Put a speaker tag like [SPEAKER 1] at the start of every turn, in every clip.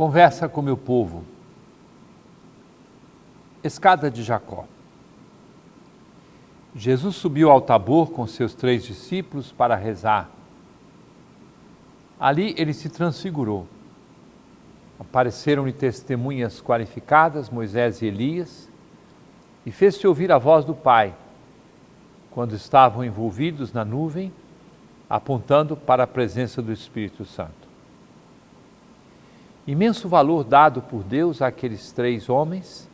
[SPEAKER 1] Conversa com meu povo. Escada de Jacó. Jesus subiu ao Tabor com seus 3 discípulos para rezar. Ali ele se transfigurou. Apareceram-lhe testemunhas qualificadas, Moisés e Elias, e fez-se ouvir a voz do Pai, quando estavam envolvidos na nuvem, apontando para a presença do Espírito Santo. Imenso valor dado por Deus àqueles 3 homens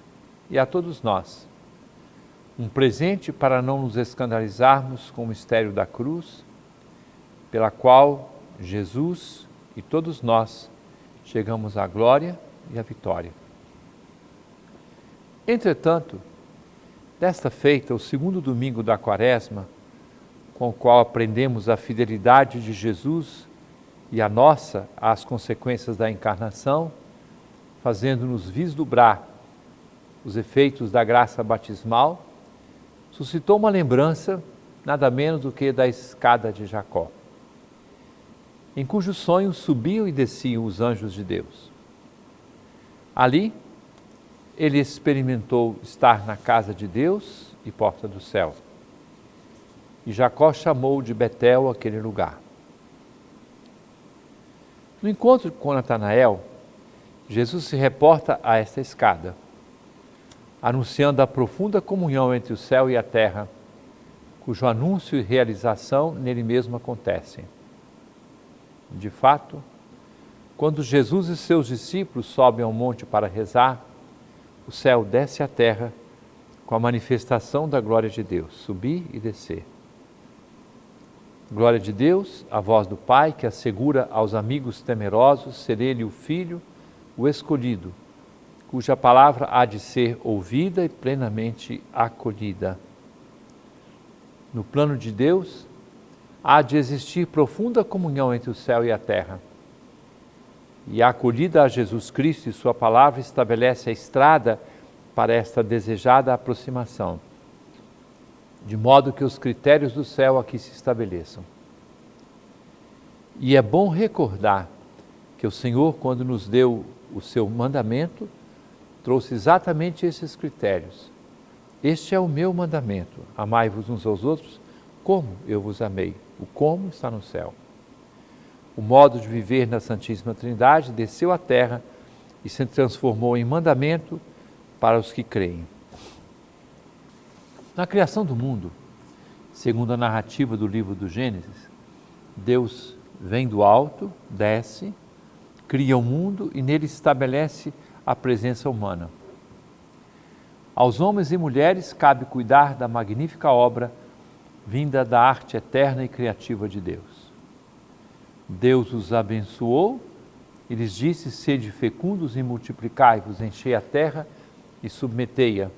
[SPEAKER 1] e a todos nós. Um presente para não nos escandalizarmos com o mistério da cruz, pela qual Jesus e todos nós chegamos à glória e à vitória. Entretanto, desta feita, o 2º domingo da Quaresma, com o qual aprendemos a fidelidade de Jesus e a nossa às consequências da encarnação, fazendo-nos vislumbrar os efeitos da graça batismal, suscitou uma lembrança nada menos do que da escada de Jacó, em cujo sonho subiam e desciam os anjos de Deus. Ali, ele experimentou estar na casa de Deus e porta do céu. E Jacó chamou de Betel aquele lugar. No encontro com Natanael, Jesus se reporta a esta escada, anunciando a profunda comunhão entre o céu e a terra, cujo anúncio e realização nele mesmo acontecem. De fato, quando Jesus e seus discípulos sobem ao monte para rezar, o céu desce à terra com a manifestação da glória de Deus, subir e descer. Glória de Deus, a voz do Pai que assegura aos amigos temerosos ser Ele o Filho, o escolhido, cuja palavra há de ser ouvida e plenamente acolhida. No plano de Deus, há de existir profunda comunhão entre o céu e a terra. E a acolhida a Jesus Cristo e sua palavra estabelece a estrada para esta desejada aproximação, de modo que os critérios do céu aqui se estabeleçam. E é bom recordar que o Senhor, quando nos deu o seu mandamento, trouxe exatamente esses critérios. Este é o meu mandamento, amai-vos uns aos outros como eu vos amei. O como está no céu. O modo de viver na Santíssima Trindade desceu à terra e se transformou em mandamento para os que creem. Na criação do mundo, segundo a narrativa do livro do Gênesis, Deus vem do alto, desce, cria o mundo e nele estabelece a presença humana. Aos homens e mulheres cabe cuidar da magnífica obra vinda da arte eterna e criativa de Deus. Deus os abençoou e lhes disse: sede fecundos e multiplicai-vos, enchei a terra e submetei-a.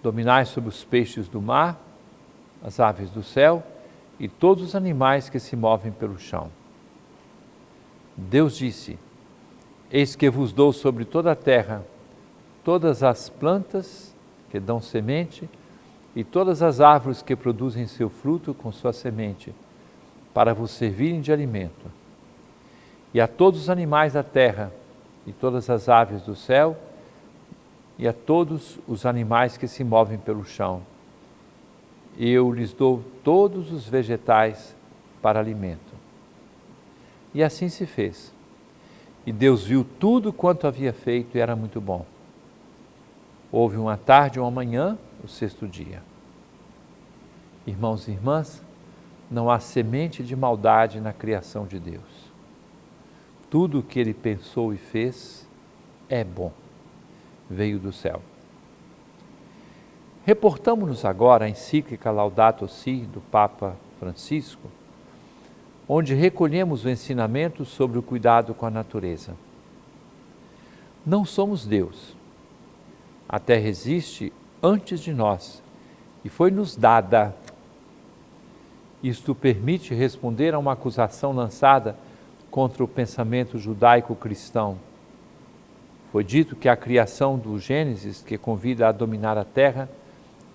[SPEAKER 1] Dominai sobre os peixes do mar, as aves do céu e todos os animais que se movem pelo chão. Deus disse: eis que vos dou sobre toda a terra todas as plantas que dão semente e todas as árvores que produzem seu fruto com sua semente, para vos servirem de alimento. E a todos os animais da terra e todas as aves do céu e a todos os animais que se movem pelo chão. Eu lhes dou todos os vegetais para alimento. E assim se fez. E Deus viu tudo quanto havia feito e era muito bom. Houve uma tarde e uma manhã, o 6º dia. Irmãos e irmãs, não há semente de maldade na criação de Deus. Tudo o que Ele pensou e fez é bom. Veio do céu. Reportamos-nos agora à encíclica Laudato Si do Papa Francisco, onde recolhemos o ensinamento sobre o cuidado com a natureza. Não somos Deus. A terra existe antes de nós e foi-nos dada. Isto permite responder a uma acusação lançada contra o pensamento judaico-cristão. Foi dito que a criação do Gênesis, que convida a dominar a terra,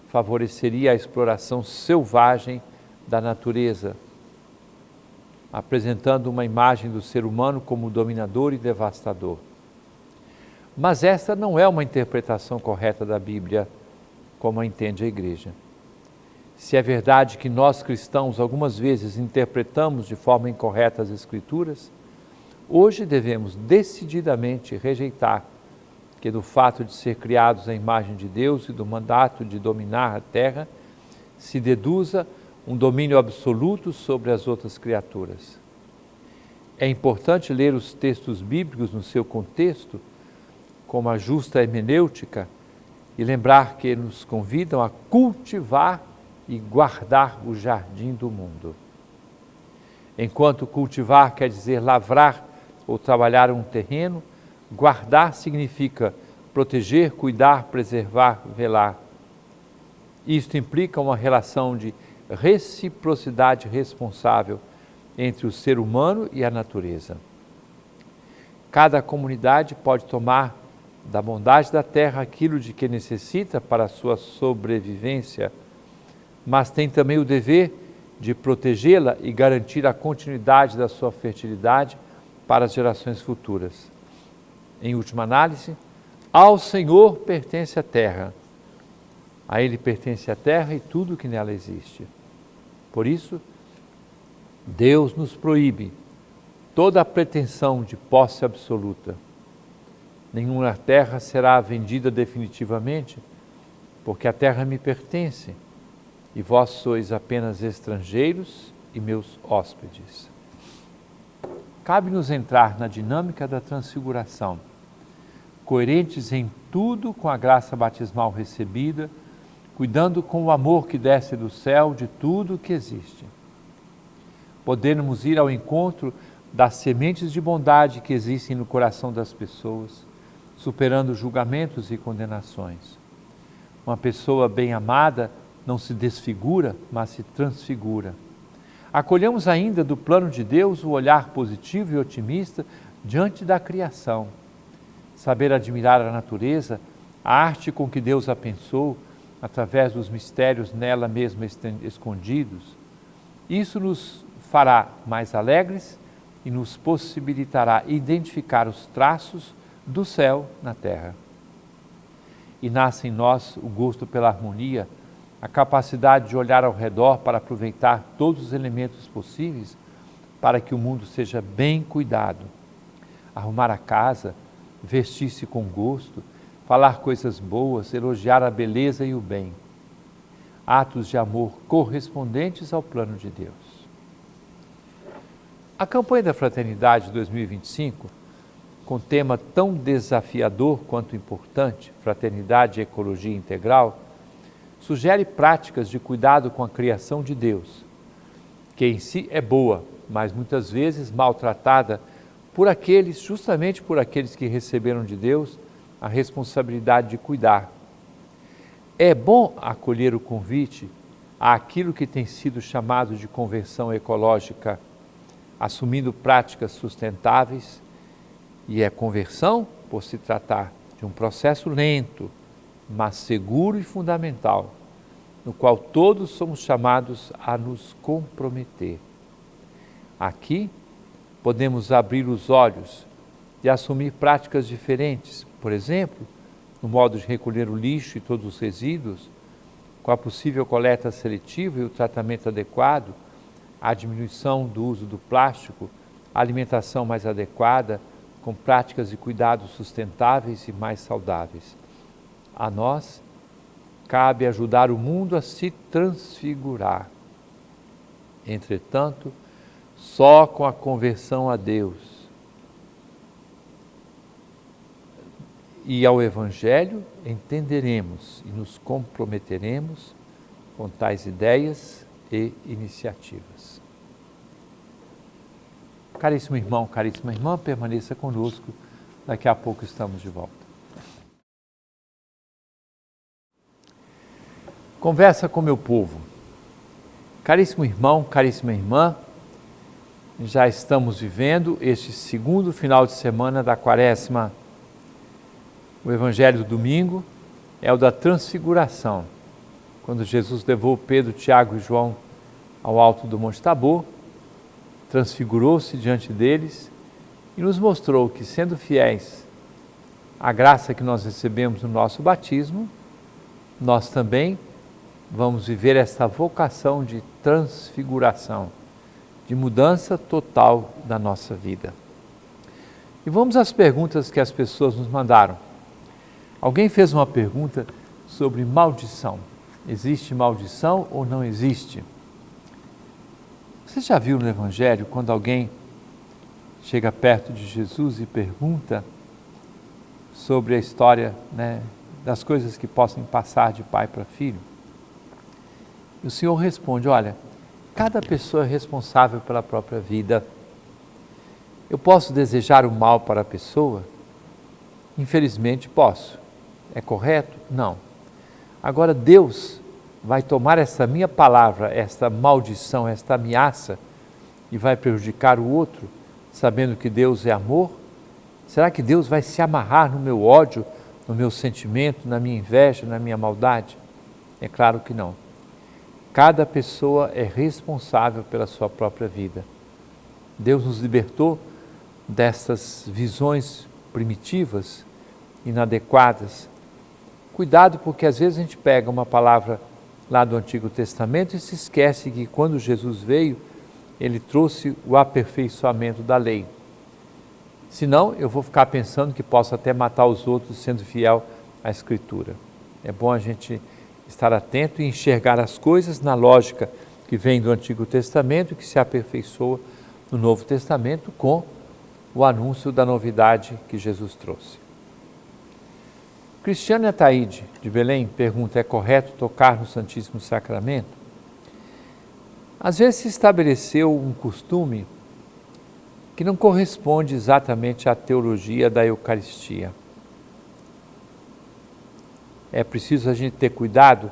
[SPEAKER 1] favoreceria a exploração selvagem da natureza, apresentando uma imagem do ser humano como dominador e devastador. Mas esta não é uma interpretação correta da Bíblia, como a entende a Igreja. Se é verdade que nós cristãos algumas vezes interpretamos de forma incorreta as Escrituras, hoje devemos decididamente rejeitar que do fato de ser criados à imagem de Deus e do mandato de dominar a terra, se deduza um domínio absoluto sobre as outras criaturas. É importante ler os textos bíblicos no seu contexto, como a justa hermenêutica, e lembrar que nos convidam a cultivar e guardar o jardim do mundo. Enquanto cultivar quer dizer lavrar ou trabalhar um terreno, guardar significa proteger, cuidar, preservar, velar. Isto implica uma relação de reciprocidade responsável entre o ser humano e a natureza. Cada comunidade pode tomar da bondade da terra aquilo de que necessita para a sua sobrevivência, mas tem também o dever de protegê-la e garantir a continuidade da sua fertilidade para as gerações futuras. Em última análise, ao Senhor pertence a terra. A Ele pertence a terra e tudo que nela existe. Por isso, Deus nos proíbe toda a pretensão de posse absoluta. Nenhuma terra será vendida definitivamente, porque a terra me pertence, e vós sois apenas estrangeiros e meus hóspedes. Cabe-nos entrar na dinâmica da transfiguração, coerentes em tudo com a graça batismal recebida, cuidando com o amor que desce do céu de tudo o que existe. Podemos ir ao encontro das sementes de bondade que existem no coração das pessoas, superando julgamentos e condenações. Uma pessoa bem amada não se desfigura, mas se transfigura. Acolhemos ainda do plano de Deus o olhar positivo e otimista diante da criação. Saber admirar a natureza, a arte com que Deus a pensou, através dos mistérios nela mesma escondidos, isso nos fará mais alegres e nos possibilitará identificar os traços do céu na terra. E nasce em nós o gosto pela harmonia, a capacidade de olhar ao redor para aproveitar todos os elementos possíveis para que o mundo seja bem cuidado. Arrumar a casa, vestir-se com gosto, falar coisas boas, elogiar a beleza e o bem. Atos de amor correspondentes ao plano de Deus. A campanha da Fraternidade 2025, com tema tão desafiador quanto importante, Fraternidade e Ecologia Integral, sugere práticas de cuidado com a criação de Deus, que em si é boa, mas muitas vezes maltratada justamente por aqueles que receberam de Deus a responsabilidade de cuidar. É bom acolher o convite àquilo que tem sido chamado de conversão ecológica, assumindo práticas sustentáveis, e é conversão por se tratar de um processo lento, mas seguro e fundamental, no qual todos somos chamados a nos comprometer. Aqui, podemos abrir os olhos e assumir práticas diferentes, por exemplo, no modo de recolher o lixo e todos os resíduos, com a possível coleta seletiva e o tratamento adequado, a diminuição do uso do plástico, a alimentação mais adequada, com práticas de cuidados sustentáveis e mais saudáveis. A nós, cabe ajudar o mundo a se transfigurar. Entretanto, só com a conversão a Deus e ao Evangelho entenderemos e nos comprometeremos com tais ideias e iniciativas. Caríssimo irmão, caríssima irmã, permaneça conosco, daqui a pouco estamos de volta. Conversa com meu povo. Caríssimo irmão, caríssima irmã, já estamos vivendo este segundo final de semana da Quaresma. O Evangelho do domingo é o da Transfiguração, quando Jesus levou Pedro, Tiago e João ao alto do Monte Tabor, transfigurou-se diante deles e nos mostrou que, sendo fiéis a graça que nós recebemos no nosso batismo, nós também vamos viver esta vocação de transfiguração, de mudança total da nossa vida. E vamos às perguntas que as pessoas nos mandaram. Alguém fez uma pergunta sobre maldição. Existe maldição ou não existe? Você já viu no Evangelho quando alguém chega perto de Jesus e pergunta sobre a história, das coisas que possam passar de pai para filho? E o Senhor responde: olha, cada pessoa é responsável pela própria vida. Eu posso desejar o mal para a pessoa? Infelizmente posso. É correto? Não. Agora Deus vai tomar essa minha palavra, esta maldição, esta ameaça e vai prejudicar o outro, sabendo que Deus é amor? Será que Deus vai se amarrar no meu ódio, no meu sentimento, na minha inveja, na minha maldade? É claro que não. Cada pessoa é responsável pela sua própria vida. Deus nos libertou dessas visões primitivas, inadequadas. Cuidado, porque às vezes a gente pega uma palavra lá do Antigo Testamento e se esquece que quando Jesus veio, Ele trouxe o aperfeiçoamento da lei. Senão, eu vou ficar pensando que posso até matar os outros sendo fiel à Escritura. É bom a gente estar atento e enxergar as coisas na lógica que vem do Antigo Testamento e que se aperfeiçoa no Novo Testamento com o anúncio da novidade que Jesus trouxe. Cristiane Ataíde, de Belém, pergunta: é correto tocar no Santíssimo Sacramento? Às vezes se estabeleceu um costume que não corresponde exatamente à teologia da Eucaristia. É preciso a gente ter cuidado.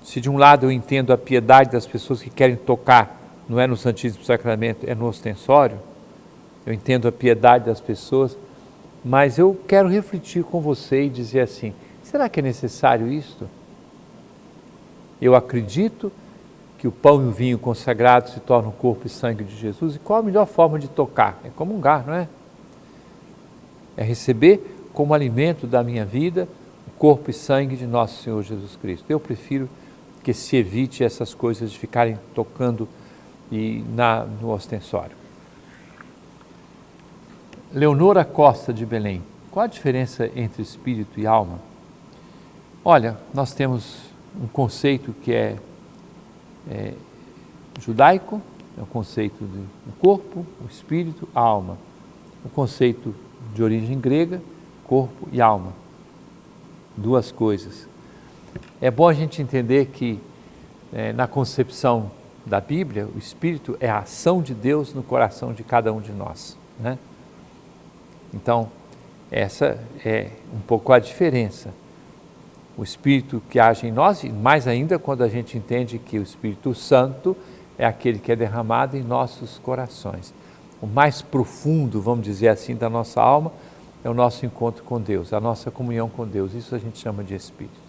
[SPEAKER 1] Se de um lado eu entendo a piedade das pessoas que querem tocar, não é no Santíssimo Sacramento, é no ostensório, eu entendo a piedade das pessoas, mas eu quero refletir com você e dizer assim: será que é necessário isto? Eu acredito que o pão e o vinho consagrados se tornam o corpo e sangue de Jesus, e qual a melhor forma de tocar? É comungar, não é? É receber como alimento da minha vida o corpo e sangue de nosso Senhor Jesus Cristo. Eu prefiro que se evite essas coisas de ficarem tocando no ostensório. Leonora Costa, de Belém: qual a diferença entre espírito e alma? Olha, nós temos um conceito que é judaico, é o conceito do corpo, o espírito, a alma. O conceito de origem grega, corpo e alma. Duas coisas. É bom a gente entender que na concepção da Bíblia, o espírito é a ação de Deus no coração de cada um de nós, né? Então, essa é um pouco a diferença. O Espírito que age em nós, e mais ainda quando a gente entende que o Espírito Santo é aquele que é derramado em nossos corações. O mais profundo, vamos dizer assim, da nossa alma é o nosso encontro com Deus, a nossa comunhão com Deus. Isso a gente chama de Espírito.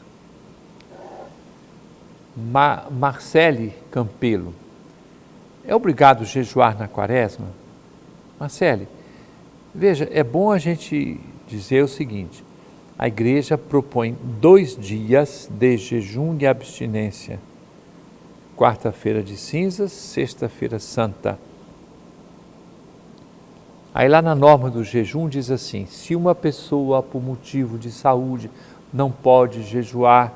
[SPEAKER 1] Marcele Campelo: é obrigado jejuar na Quaresma? Marcele, veja, é bom a gente dizer o seguinte: a Igreja propõe 2 dias de jejum e abstinência. Quarta-feira de cinzas, sexta-feira santa. Aí lá na norma do jejum diz assim: se uma pessoa por motivo de saúde não pode jejuar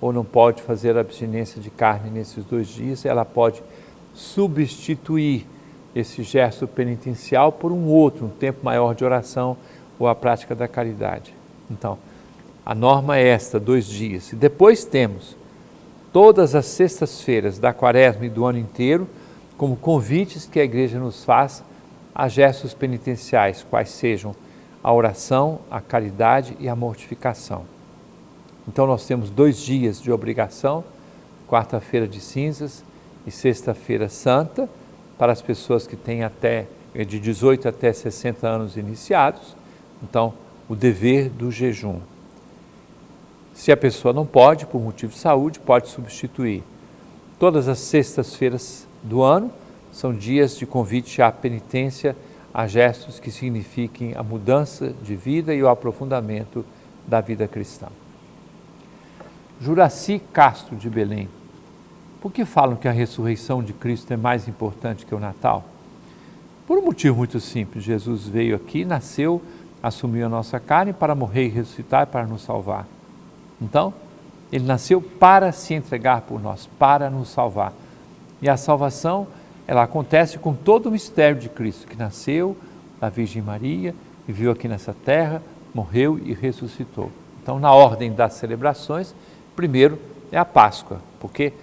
[SPEAKER 1] ou não pode fazer abstinência de carne nesses 2 dias, ela pode substituir esse gesto penitencial por um outro, um tempo maior de oração ou a prática da caridade. Então, a norma é esta, 2 dias. E depois temos todas as sextas-feiras da Quaresma e do ano inteiro como convites que a Igreja nos faz a gestos penitenciais, quais sejam a oração, a caridade e a mortificação. Então nós temos 2 dias de obrigação, quarta-feira de cinzas e sexta-feira santa, para as pessoas que têm de 18 até 60 anos iniciados. Então, o dever do jejum. Se a pessoa não pode, por motivo de saúde, pode substituir. Todas as sextas-feiras do ano são dias de convite à penitência, a gestos que signifiquem a mudança de vida e o aprofundamento da vida cristã. Juraci Castro, de Belém. Por que falam que a ressurreição de Cristo é mais importante que o Natal? Por um motivo muito simples. Jesus veio aqui, nasceu, assumiu a nossa carne para morrer e ressuscitar para nos salvar. Então, ele nasceu para se entregar por nós, para nos salvar. E a salvação, ela acontece com todo o mistério de Cristo, que nasceu da Virgem Maria, viveu aqui nessa terra, morreu e ressuscitou. Então, na ordem das celebrações, primeiro é a Páscoa, porque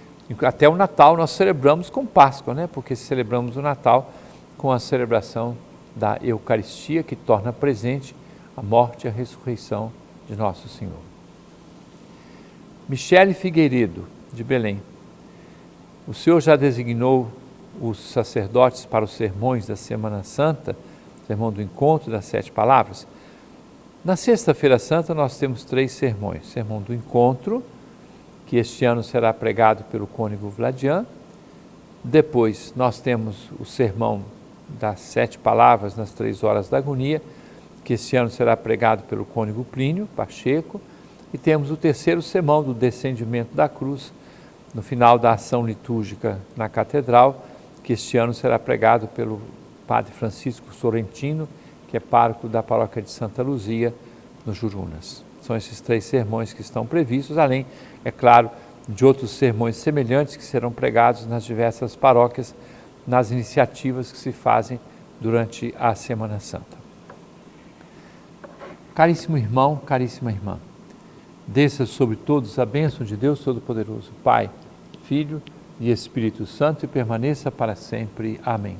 [SPEAKER 1] até o Natal nós celebramos com Páscoa, né? Porque celebramos o Natal com a celebração da Eucaristia, que torna presente a morte e a ressurreição de Nosso Senhor. Michele Figueiredo, de Belém. O Senhor já designou os sacerdotes para os sermões da Semana Santa, sermão do encontro das 7 palavras? Na Sexta-feira Santa nós temos 3 sermões. Sermão do encontro, que este ano será pregado pelo cônego Vladian. Depois nós temos o sermão das 7 palavras nas 3 horas da agonia, que este ano será pregado pelo cônego Plínio Pacheco. E temos o terceiro sermão do descendimento da cruz, no final da ação litúrgica na catedral, que este ano será pregado pelo padre Francisco Sorrentino, que é pároco da paróquia de Santa Luzia, no Jurunas. São esses 3 sermões que estão previstos, além, é claro, de outros sermões semelhantes que serão pregados nas diversas paróquias, nas iniciativas que se fazem durante a Semana Santa. Caríssimo irmão, caríssima irmã, desça sobre todos a bênção de Deus Todo-Poderoso, Pai, Filho e Espírito Santo, e permaneça para sempre. Amém.